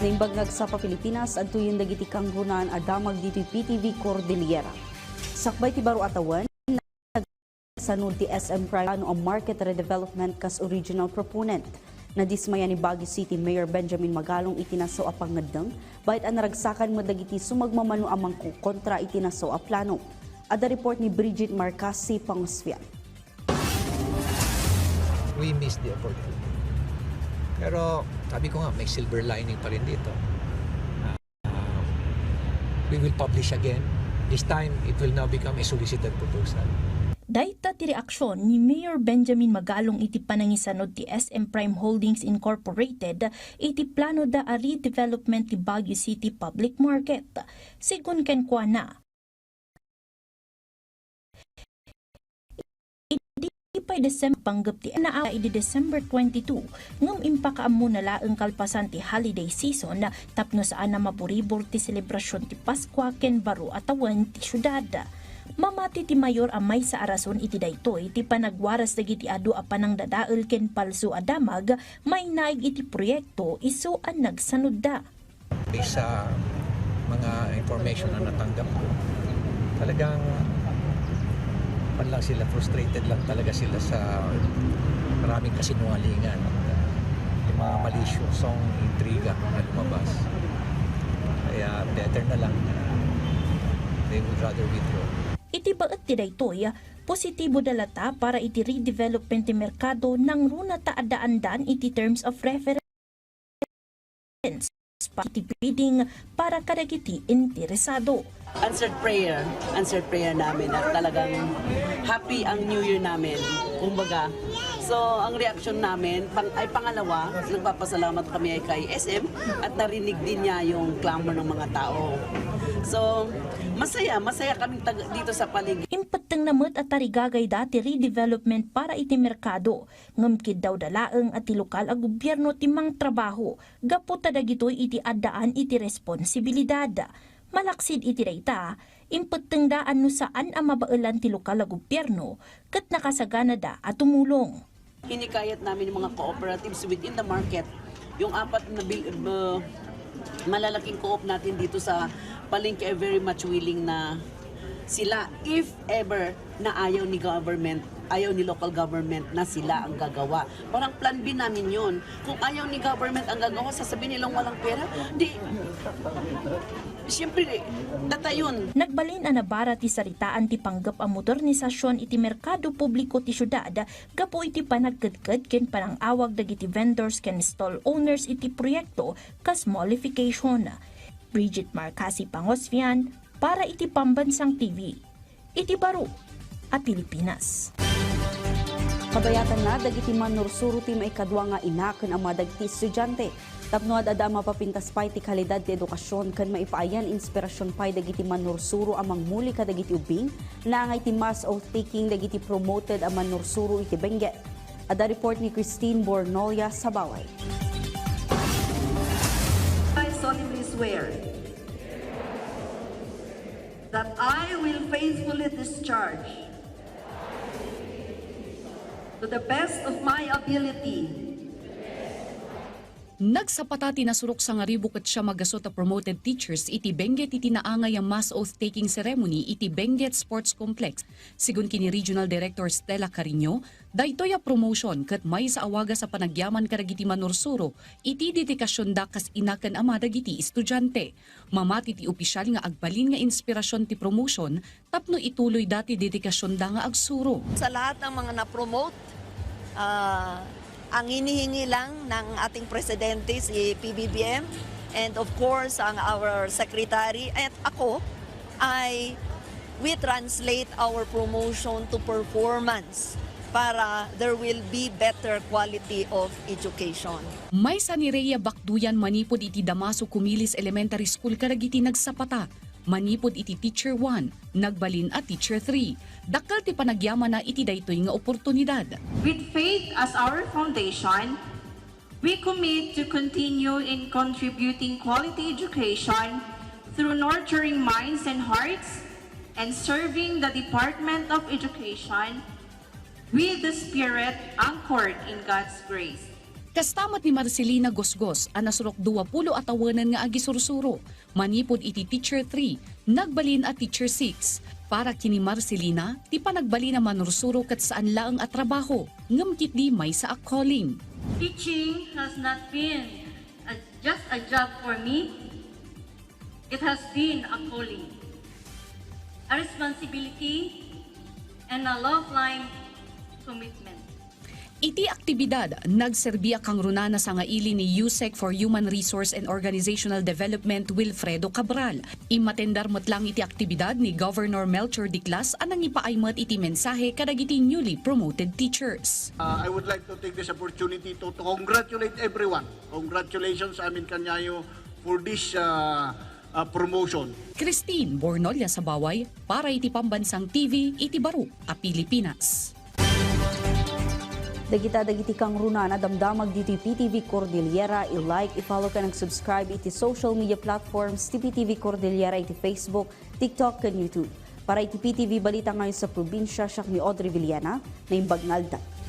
Naimbagag sa Pilipinas at tuyong dagiti kanggunan adamag dito PTV Cordillera. Sakbay ti baro atawan, sanod ti SM Prime ang market redevelopment kas original proponent. Nadismaya ni Baguio City Mayor Benjamin Magalong itinaso a pangadeng, bayat ang naragsakan mo dagiti sumagmamano amang kontra itinaso a plano. Ada report ni Bridget Marcasi Pangosvian. We missed the opportunity. Pero sabi ko nga, may silver lining pa rin dito. We will publish again. This time, it will now become a solicited proposal. Dayta ti reaksyon ni Mayor Benjamin Magalong iti panangisanod ti SM Prime Holdings Incorporated iti plano da a redevelopment ti Baguio City Public Market. Sigun ken kuana, pay December panggap ti naa idi December 22 ngem impakaammo na laeng kalpasan ti holiday season tapno saan na maburibor ti selebrasyon ti Paskwa ken baro atawan ti syudad. Mamati ti mayor amay sa arason iti daytoy ti panagwaras dagiti adu a panangdadael ken palso a damag may naig iti proyekto isu an nagsanod da. Based sa mga information na natanggap ko, talagang lang sila, frustrated lang talaga sila sa maraming kasinungalingan, yung mga malisyosong intriga na lumabas. Kaya better na lang, they would rather withdraw. Iti baet ti daytoy, positibo dalata para iti redevelopment ti merkado nang runa ta adaan iti terms of reference iti bidding para kadagiti interesado. Answered prayer namin at talagang happy ang New Year namin, kumbaga. So, ang reaction namin ay pangalawa, nagpapasalamat kami kay SM at narinig din niya yung clamor ng mga tao. So, masaya kaming dito sa paligid. Impateng namot at tarigagay dati redevelopment para iti merkado. Ngamkid daw dalaeng at ti lokal a gobyerno timang trabaho. Gapo tadagitoy iti addaan iti responsibilidad. Malaksid iti dayta, impateng daan no saan ang mabailan ti lokal a gobyerno ket nakasagana da at tumulong. Hinikayat namin yung mga cooperatives within the market. Yung apat na malalaking co-op natin dito sa palengke ay very much willing na sila, if ever na ayaw ni local government na sila ang gagawa. Parang plan B namin yun. Kung ayaw ni government ang gagawa, sasabihin nilang walang pera, siyempre, datayon. Nagbalin ang nabara ti saritaan ti panggap ang modernisasyon iti merkado publiko ti syudad, gapo iti panagkadkad ken panangawag dagiti vendors ken stall owners iti proyekto kas mollification. Bridget Marcasi Pangosvian para iti Pambansang TV. Iti baro a Pilipinas. Kabayatan na dagiti manursuro ti maikadwa nga inaken ang mga dagiti estudyante. Tapno adada mapapintas pay ti kalidad ti edukasyon ken maipaayan inspirasyon pay dagiti manursuro amang muli ka dagiti ubing naangay ti mass oath-taking dagiti promoted a manursuro iti Benguet. Ada report ni Christine Bornolia sa Baway. I solemnly swear that I will faithfully discharge to the best of my ability. Nagsapata tinasurok sa nga ribo ket siya magasot a promoted teachers iti Benguet iti naangay ang mass oath-taking ceremony iti Benguet Sports Complex. Sigun kini Regional Director Stella Carino, daytoy a promotion ket may sa awaga sa panagyaman kadagiti manursuro iti dedikasyon da kas inaken ama dagiti estudyante. Mamati ti opisyal nga agbalin nga inspirasyon ti promotion tapno ituloy dati dedikasyon da nga agsuro. Sa lahat ng mga na-promote, ang hinihingi lang ng ating presidente si PBBM and of course ang our secretary at ako ay we translate our promotion to performance para there will be better quality of education. May sa ni Rhea Bakduyan manipod iti Damaso Cumilis Elementary School kadagiti nagsapata. Manipod iti Teacher 1, nagbalin at Teacher 3. Dakkel ti panagyaman na iti daytoy nga oportunidad. With faith as our foundation, we commit to continue in contributing quality education through nurturing minds and hearts and serving the Department of Education with the spirit anchored in God's grace. Kastamat ni Marcelina Gosgos ang nasurok 20 atawanan nga agi sursuro. Manipod iti Teacher 3, nagbalin at Teacher 6. Para kini Marcelina, ti panagbali na manursuro kat saan laang at trabaho, ngamkit di may sa calling. Teaching has not been just a job for me. It has been a calling, a responsibility, and a lifelong commitment. Iti aktibidad, nagserbiya kang runana sa ngaili ni USEC for Human Resource and Organizational Development Wilfredo Cabral. Imatendar mo't lang iti aktibidad ni Governor Melchor Diclas anang ipaaymat iti mensahe kadag iti newly promoted teachers. I would like to take this opportunity to congratulate everyone. Congratulations amin kanyayo for this promotion. Christine Bornolia sa Baway, para iti Pambansang TV, iti Baro, a Pilipinas. Dagiti kang runa na damdamag dito PTV Cordillera, i-like, i-follow ka subscribe iti social media platforms ti PTV Cordillera iti Facebook, TikTok, and YouTube. Para iti PTV balita ngayon sa probinsya, siya ni Audrey Villana na Imbagnalda.